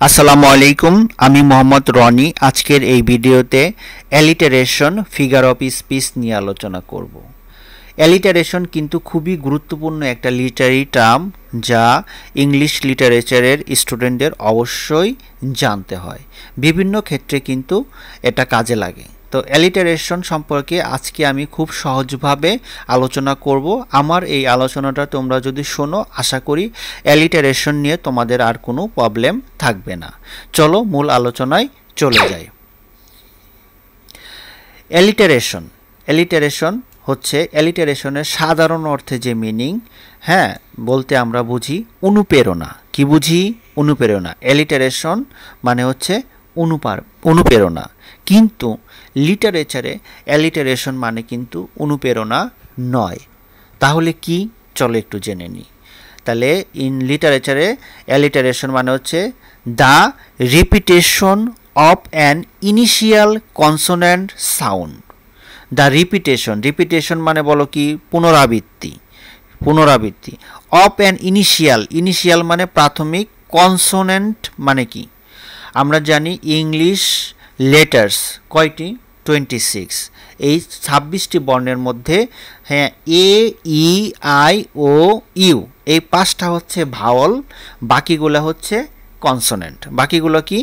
আসসালামু আলাইকুম, আমি মোহাম্মদ রনি। আজকের এই ভিডিওতে অ্যালিটারেশন ফিগার অফ স্পিচ নিয়ে আলোচনা করব। অ্যালিটারেশন কিন্তু খুবই গুরুত্বপূর্ণ একটা লিটারি টার্ম, যা ইংলিশ লিটারেচারের স্টুডেন্টদের অবশ্যই জানতে হয়। বিভিন্ন ক্ষেত্রে কিন্তু এটা কাজে লাগে। তো অ্যালিটারেশন সম্পর্কে আজকে আমি খুব সহজভাবে আলোচনা করব। আমার এই আলোচনাটা তোমরা যদি শোনো, আশা করি অ্যালিটারেশন নিয়ে তোমাদের আর কোনো প্রবলেম থাকবে না। চলো মূল আলোচনায় চলে যাই। অ্যালিটারেশন হচ্ছে অ্যালিটারেশনের সাধারণ অর্থে যে মিনিং, বলতে আমরা বুঝি অনুপ্রেরণা। কি বুঝি? অনুপ্রেরণা। অ্যালিটারেশন মানে হচ্ছে অনুপ্রেরণা। কিন্তু লিটারেচারে অ্যালিটারেশন মানে কিন্তু অনুপ্রেরণা নয়। তাহলে কি? চলো একটু জেনে নিই। তাহলে ইন লিটারেচারে অ্যালিটারেশন মানে হচ্ছে the repetition of an initial consonant sound. The repetition মানে বলো কি? পুনরাবৃত্তি অফ অ্যান ইনিশিয়াল মানে প্রাথমিক, কনসোনেন্ট মানে কি? আমরা জানি ইংলিশ লেটার্স কয়টি? 26। এই 26টি বর্ণের মধ্যে এ, ই, আই, ও, ইউ এই 5টা হচ্ছে ভাওয়াল, বাকিগুলো হচ্ছে কনসোনেন্ট। বাকিগুলো কি?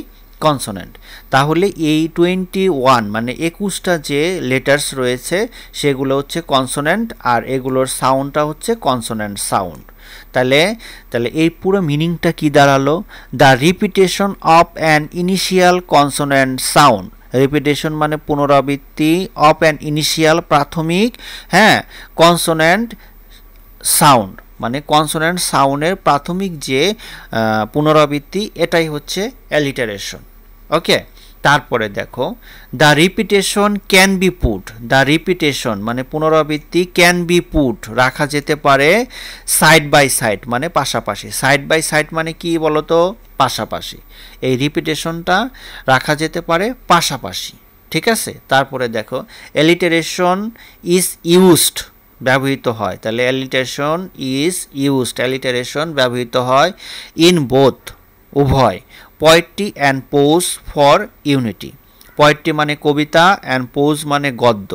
কনসোনেন্ট। তাহলে এই 21 মানে 21টা যে লেটার্স রয়েছে সেগুলো হচ্ছে কনসোনেন্ট, আর এগুলোর সাউন্ডটা হচ্ছে কনসোনেন্ট সাউন্ড। তাহলে এই পুরো মিনিংটা কি দাঁড়ালো? The repetition of an initial consonant sound. Repetition মানে পুনরাবৃত্তি, অফ অ্যান ইনিশিয়াল প্রাথমিক, কনসোনেন্ট সাউন্ড মানে কনসোনেন্ট সাউন্ডের প্রাথমিক যে পুনরাবৃত্তি, এটাই হচ্ছে অ্যালিটারেশন। ওকে, তারপরে দেখো the repetition can be put. The repetition মানে পুনরাবৃত্তি, ক্যান বি পুট রাখা যেতে পারে সাইড বাই সাইড মানে পাশাপাশি। সাইড বাই সাইড মানে কি বলতো? পাশাপাশি। এই রিপিটেশনটা রাখা যেতে পারে পাশাপাশি, ঠিক আছে? তারপরে দেখো অ্যালিটারেশন ইজ ইউজড ব্যবহৃত হয়। তাহলে অ্যালিটারেশন ব্যবহৃত হয় ইন বোথ উভয়, poetry and pose for unity. Poetry মানে কবিতা, অ্যান্ড পোজ মানে গদ্য।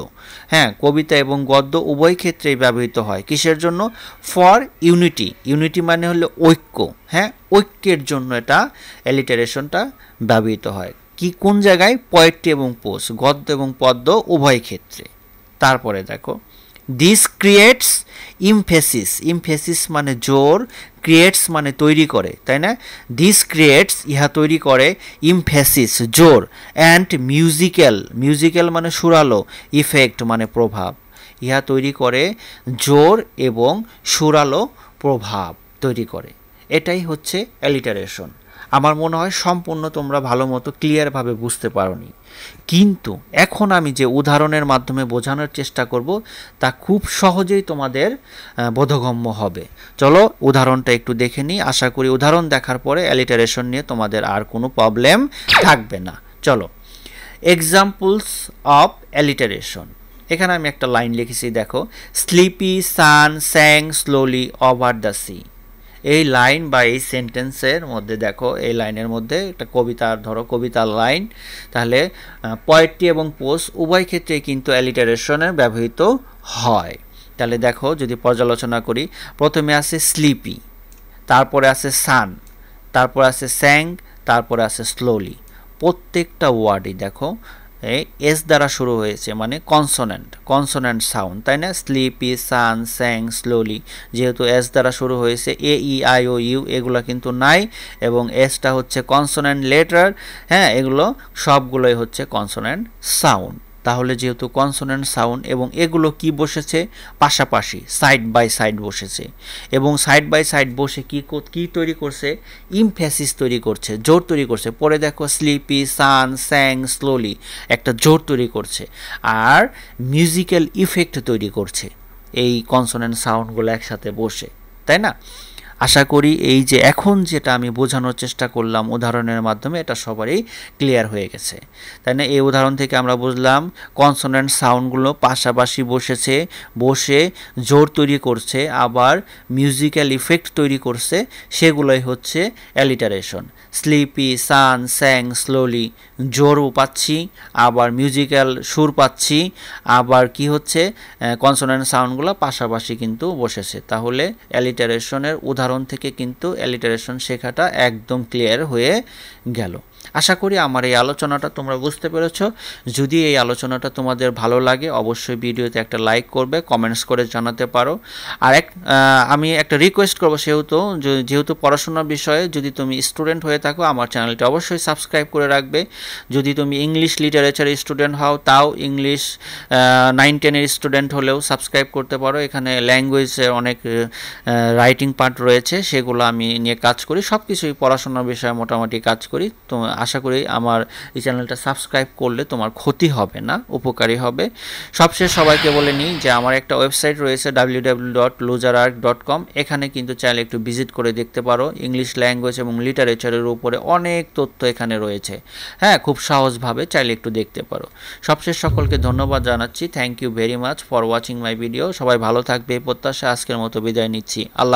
কবিতা এবং গদ্য উভয় ক্ষেত্রেই ব্যবহৃত হয়। কিসের জন্য? ফর ইউনিটি মানে হলো ঐক্য। ঐক্যের জন্য এটা অ্যালিটারেশনটা ব্যবহৃত হয়। কি কোন জায়গায়? পোয়েট্রি এবং পোজ, গদ্য এবং পদ্য উভয় ক্ষেত্রে। তারপরে দেখো দিস ক্রিয়েটস ইমফেসিস মানে জোর, ক্রিয়েটস মানে তৈরি করে, তাই না? দিস ক্রিয়েটস ইহা তৈরি করে, ইমফেসিস জোর, অ্যান্ড মিউজিক্যাল মানে সুরালো, ইফেক্ট মানে প্রভাব। ইহা তৈরি করে জোর এবং সুরালো প্রভাব তৈরি করে। এটাই হচ্ছে অ্যালিটারেশন। আমার মনে হয় সম্পূর্ণ তোমরা ভালো মতো ক্লিয়ারভাবে বুঝতে পারোনি, কিন্তু এখন আমি যে উদাহরণের মাধ্যমে বোঝানোর চেষ্টা করব তা খুব সহজেই তোমাদের বোধগম্য হবে। চলো উদাহরণটা একটু দেখে নিই। আশা করি উদাহরণ দেখার পরে অ্যালিটারেশন নিয়ে তোমাদের আর কোনো প্রবলেম থাকবে না। চলো, এক্সাম্পলস অফ অ্যালিটারেশন। এখানে আমি একটা লাইন লিখেছি, দেখো sleepy sun sang slowly over the sea. এই লাইন বা এই সেন্টেন্সের মধ্যে দেখো, এই লাইনের মধ্যে একটা কবিতার লাইন। তাহলে পোয়েট্রি এবং পোজ উভয় ক্ষেত্রেই কিন্তু অ্যালিটারেশনের ব্যবহৃত হয়। তাহলে দেখো যদি পর্যালোচনা করি, প্রথমে আছে স্লিপি, তারপরে আছে সান, তারপরে আছে স্যাং, তারপরে আছে স্লোলি। প্রত্যেকটা ওয়ার্ডই দেখো এস দ্বারা শুরু হয়েছে, মানে কনসোনেন্ট সাউন্ড, তাই না? স্লিপি, সান, স্যাং, স্লোলি, যেহেতু এস দ্বারা শুরু হয়েছে, এ, ই, আই, ও, ইউ এগুলো কিন্তু নাই, এবং এসটা হচ্ছে কনসোনেন্ট লেটার। এগুলো সবগুলোই হচ্ছে কনসোনেন্ট সাউন্ড। তাহলে যেহেতু কনসোনেন্ট সাউন্ড এবং এগুলো কি বসেছে? পাশাপাশি, সাইড বাই সাইড বসেছে, এবং সাইড বাই সাইড বসে কি তৈরি করছে? ইমফেসিস তৈরি করছে, জোর তৈরি করছে। পরে দেখো স্লিপি, সান, স্যাং, স্লোলি একটা জোর তৈরি করছে, আর মিউজিক্যাল ইফেক্ট তৈরি করছে এই কনসোনেন্ট সাউন্ডগুলো একসাথে বসে, তাই না? আশা করি এই যে এখন যেটা আমি বোঝানোর চেষ্টা করলাম উদাহরণের মাধ্যমে এটা সবারই ক্লিয়ার হয়ে গেছে, তাই না? এই উদাহরণ থেকে আমরা বুঝলাম কনসোনেন্ট সাউন্ডগুলো পাশাপাশি বসে জোর তৈরি করছে, আবার মিউজিক্যাল ইফেক্ট তৈরি করছে, সেগুলোই হচ্ছে alliteration. Sleepy, sun, sang, slowly, জোরও পাচ্ছি, আবার মিউজিক্যাল সুর পাচ্ছি, আবার কি হচ্ছে কনসোনেন্ট সাউন্ডগুলো পাশাপাশি কিন্তু বসেছে। তাহলে অ্যালিটারেশনের উদাহরণ থেকে কিন্তু অ্যালিটারেশন শেখাটা একদম ক্লিয়ার হয়ে গেল। আশা করি আমার এই আলোচনাটা তোমরা বুঝতে পেরেছ। যদি এই আলোচনাটা তোমাদের ভালো লাগে অবশ্যই ভিডিওতে একটা লাইক করবে, কমেন্টস করে জানাতে পারো। আর আমি একটা রিকোয়েস্ট করবো, যেহেতু পড়াশোনার বিষয়ে যদি তুমি স্টুডেন্ট হয়ে থাকো আমার চ্যানেলটি অবশ্যই সাবস্ক্রাইব করে রাখবে। যদি তুমি ইংলিশ লিটারেচারের স্টুডেন্ট হও, তাও ইংলিশ 9-10 স্টুডেন্ট হলেও সাবস্ক্রাইব করতে পারো। এখানে ল্যাঙ্গুয়েজের অনেক রাইটিং পার্ট রয়েছে, সেগুলো আমি নিয়ে কাজ করি, সব কিছুই পড়াশোনার বিষয়ে মোটামুটি কাজ করি। তো আশা করি আমার এই চ্যানেলটা সাবস্ক্রাইব করলে তোমার ক্ষতি হবে না, উপকারী হবে। সবশেষ সবাইকে বলে নিই যে আমার একটা ওয়েবসাইট রয়েছে www.luzararc.com, এখানে কিন্তু চাইলে একটু ভিজিট করে দেখতে পারো। ইংলিশ ল্যাঙ্গুয়েজ এবং লিটারেচারের উপরে অনেক তথ্য এখানে রয়েছে, হ্যাঁ, খুব সহজভাবে চাইলে একটু দেখতে পারো। সবশেষ সকলকে ধন্যবাদ জানাচ্ছি। Thank you very much for watching my video. সবাই ভালো থাকবে এই প্রত্যাশা আজকের মতো বিদায় নিচ্ছি। আল্লাহ।